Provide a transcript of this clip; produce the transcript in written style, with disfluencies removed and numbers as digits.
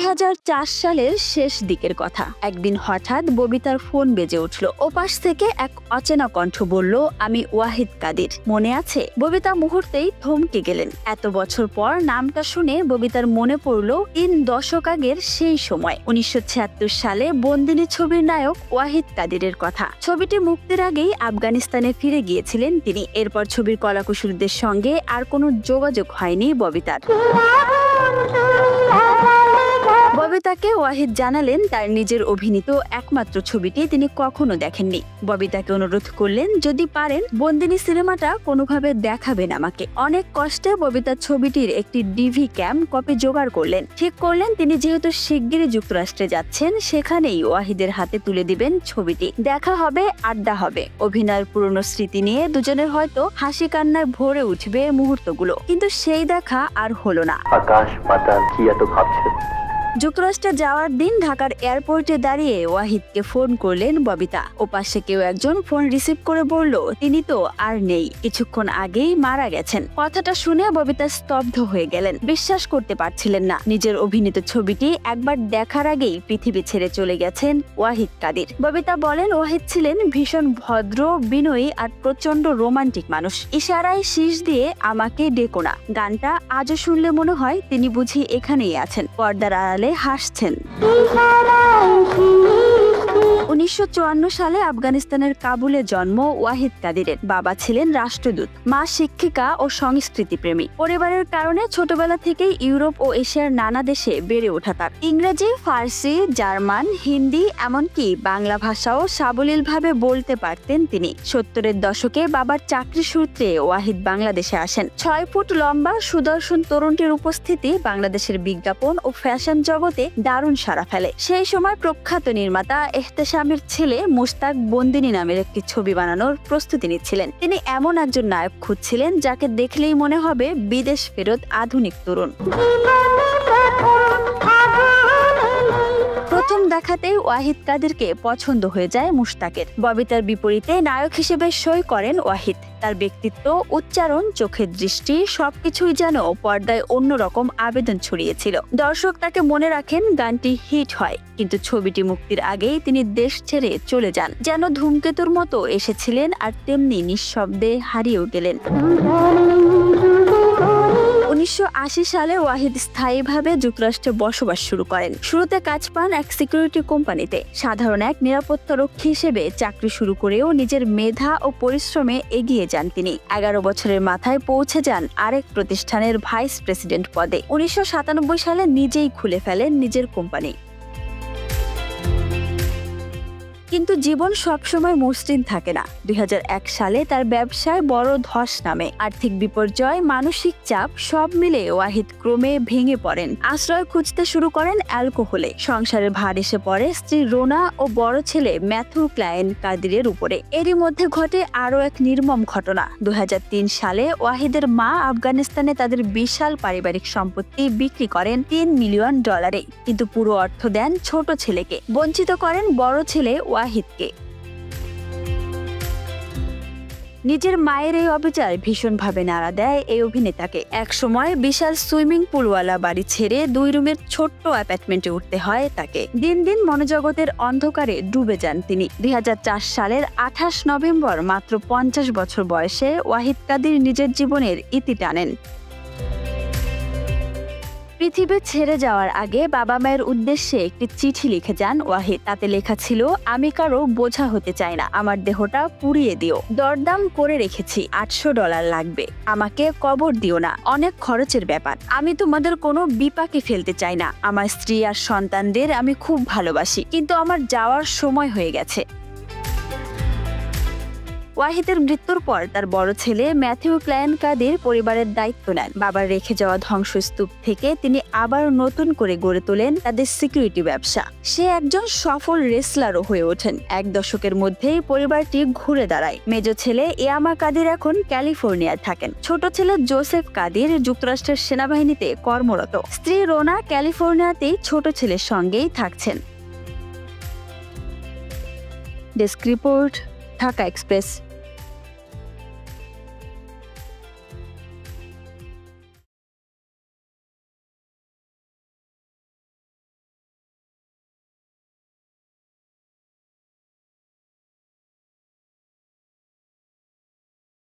2004 সালের শেষ দিকের কথা। একদিন হঠাৎ ববিতার ফোন বেজে উঠল। ওপাশ থেকে এক অচেনা কণ্ঠ বলল, আমি ওয়াহিদ কাদির, মনে আছে? ববিতা মুহূর্তেই থমকে গেলেন। এত বছর পর নামটা শুনে ববিতার মনে পড়ল 3 দশক আগের সেই সময়, 1976 সালে বন্দিনী ছবির নায়ক ওয়াহিদ কাদিরের কথা। ছবিটি মুক্তির আগেই আফগানিস্তানে ফিরে গিয়েছিলেন তিনি। এরপর ছবির কলাকুশলীদের সঙ্গে আর কোনো যোগাযোগ হয়নি ববিতার। ববিতাকে ওয়াহিদ জানালেন তার নিজের অভিনীত একমাত্র ছবিটি তিনি কখনো দেখেননি। ববিতাকে অনুরোধ করলেন যদি পারেন বন্দিনী সিনেমাটা কোনোভাবে দেখাবেন আমাকে। অনেক কষ্টে ববিতা ছবিটির একটি ডিভি ক্যাম কপি জোগাড় করলেন। ঠিক করলেন তিনি যেহেতু শিগগিরই যুক্তরাষ্ট্রে যাচ্ছেন, সেখানেই ওয়াহিদের হাতে তুলে দিবেন ছবিটি। দেখা হবে, আড্ডা হবে, অভিনয়ের পুরনো স্মৃতি নিয়ে দুজনের হয়তো হাসি কান্নায় ভরে উঠবে মুহূর্তগুলো। কিন্তু সেই দেখা আর হলো না। আকাশ পাতাল কি এত ভাবছেন? যুক্তরাষ্ট্রে যাওয়ার দিন ঢাকার এয়ারপোর্টে দাঁড়িয়ে ওয়াহিদকে ফোন করলেন ববিতা। ওপাশে কেউ একজন ফোন রিসিভ করে বলল, তিনি তো আর নেই, কিছুক্ষণ আগেই মারা গেছেন। কথাটা শুনে ববিতা স্তব্ধ হয়ে গেলেন। বিশ্বাস করতে পারছিলেন না, নিজের অভিনীত ছবিটি একবার দেখার আগেই পৃথিবী ছেড়ে চলে গেছেন ওয়াহিদ কাদির। ববিতা বলেন, ওয়াহিদ ছিলেন ভীষণ ভদ্র, বিনয়ী আর প্রচন্ড রোমান্টিক মানুষ। ইশারায় শীষ দিয়ে আমাকে ডেকো না গানটা আজও শুনলে মনে হয় তিনি বুঝি এখানেই আছেন, পর্দার আড়ালে হাসছেন। 1954 সালে আফগানিস্তানের কাবুলে জন্ম ওয়াহিদ কাদিরের। বাবা ছিলেন রাষ্ট্রদূত, মা শিক্ষিকা ও সংস্কৃতি প্রেমী। পরিবারের কারণে ছোটবেলা থেকেই ইউরোপ ও এশিয়ার নানা দেশে বেড়ে ওঠা তার। ইংরেজি, ফার্সি, জার্মান, হিন্দি এমনকি বাংলা ভাষাও সাবলীলভাবে বলতে পারতেন তিনি। 70-এর দশকে বাবার চাকরি সূত্রে ওয়াহিদ বাংলাদেশে আসেন। 6 ফুট লম্বা সুদর্শন তরুণটির উপস্থিতি বাংলাদেশের বিজ্ঞাপন ও ফ্যাশন জগতে দারুণ সাড়া ফেলে। সেই সময় প্রখ্যাত নির্মাতা এহতেশামের ছেলে মুশতাক বন্দিনী নামের একটি ছবি বানানোর প্রস্তুতি নিচ্ছিলেন। তিনি এমন একজন নায়ক খুঁজছিলেন যাকে দেখলেই মনে হবে বিদেশ ফেরত আধুনিক তরুণ। প্রথম দেখাতেই ওয়াহিদ কাদিরকে পছন্দ হয়ে যায় মুশতাকের। ববিতার বিপরীতে নায়ক হিসেবে সই করেন ওয়াহিদ। তার ব্যক্তিত্ব, উচ্চারণ, চোখের দৃষ্টি সবকিছুই যেন পর্দায় অন্যরকম আবেদন ছড়িয়েছিল। দর্শক তাকে মনে রাখেন, গানটি হিট হয়, কিন্তু ছবিটি মুক্তির আগেই তিনি দেশ ছেড়ে চলে যান। যেন ধূমকেতুর মতো এসেছিলেন আর তেমনি নিঃশব্দে হারিয়েও গেলেন। 1980 সালে ওয়াহিদ স্থায়ীভাবে যুক্তরাষ্ট্রে বসবাস শুরু করেন। শুরুতে কাজ পান এক সিকিউরিটি কোম্পানিতে। সাধারণ এক নিরাপত্তা রক্ষী হিসেবে চাকরি শুরু করেও নিজের মেধা ও পরিশ্রমে এগিয়ে যান তিনি। 11 বছরের মাথায় পৌঁছে যান আরেক প্রতিষ্ঠানের ভাইস প্রেসিডেন্ট পদে। 1997 সালে নিজেই খুলে ফেলেন নিজের কোম্পানি। কিন্তু জীবন সবসময় মসৃণ থাকে না। 2001 সালে তার ব্যবসায় বড় ধস নামে। আর্থিক বিপর্যয়, মানসিক চাপ সব মিলে ওয়াহিদ ক্রমে ভেঙে পড়েন। আশ্রয় খুঁজতে শুরু করেন অ্যালকোহলে। সংসারের ভার এসে পড়ে স্ত্রী রোনা ও বড় ছেলে ম্যাথু ক্লায়েন কাদিরের উপরে। এরই মধ্যে ঘটে আরও এক নির্মম ঘটনা। 2003 সালে ওয়াহিদের মা আফগানিস্তানে তাদের বিশাল পারিবারিক সম্পত্তি বিক্রি করেন $3 মিলিয়ন। কিন্তু পুরো অর্থ দেন ছোট ছেলেকে, বঞ্চিত করেন বড় ছেলে ওয়াহিদকে। নিজের মায়ের এই অবিচার ভীষণভাবে নাড়া দেয় এই অভিনেতাকে। একসময় বিশাল সুইমিং পুলওয়ালা বাড়ি ছেড়ে 2 রুমের ছোট্ট অ্যাপার্টমেন্টে উঠতে হয় তাকে। দিন দিন মনোজগতের অন্ধকারে ডুবে যান তিনি। 2004 সালের 28 নভেম্বর মাত্র 50 বছর বয়সে ওয়াহিদ কাদির নিজের জীবনের ইতি টানেন। পৃথিবী ছেড়ে যাওয়ার আগে বাবা মায়ের উদ্দেশ্যে একটি চিঠি লিখে যান ওয়াহিদ। তাতে লেখা ছিল, আমি কারো বোঝা হতে চাই না, আমার দেহটা পুড়িয়ে দিও, দরদাম করে রেখেছি, $800 লাগবে, আমাকে কবর দিও না, অনেক খরচের ব্যাপার, আমি তোমাদের কোনো বিপাকে ফেলতে চাই না, আমার স্ত্রী আর সন্তানদের আমি খুব ভালোবাসি, কিন্তু আমার যাওয়ার সময় হয়ে গেছে। ওয়াহিদের মৃত্যুর পর তার বড় ছেলে ম্যাথু ক্লায়েন কাদির পরিবারের দায়িত্ব নেন। বাবার রেখে যাওয়া ধ্বংসস্তূপ থেকে তিনি আবার নতুন করে গড়ে তোলেন তাদের সিকিউরিটি ব্যবসা। সে একজন সফল রেসলারও হয়ে ওঠেন। 1 দশকের মধ্যেই পরিবারটি ঘুরে দাঁড়ায়। মেজ ছেলে ইয়ামা কাদির এখন ক্যালিফোর্নিয়ায় থাকেন। ছোট ছেলে জোসেফ কাদির যুক্তরাষ্ট্রের সেনাবাহিনীতে কর্মরত। স্ত্রী রোনা ক্যালিফোর্নিয়াতেই ছোট ছেলের সঙ্গেই থাকছেন। Desk report, Dhaka express.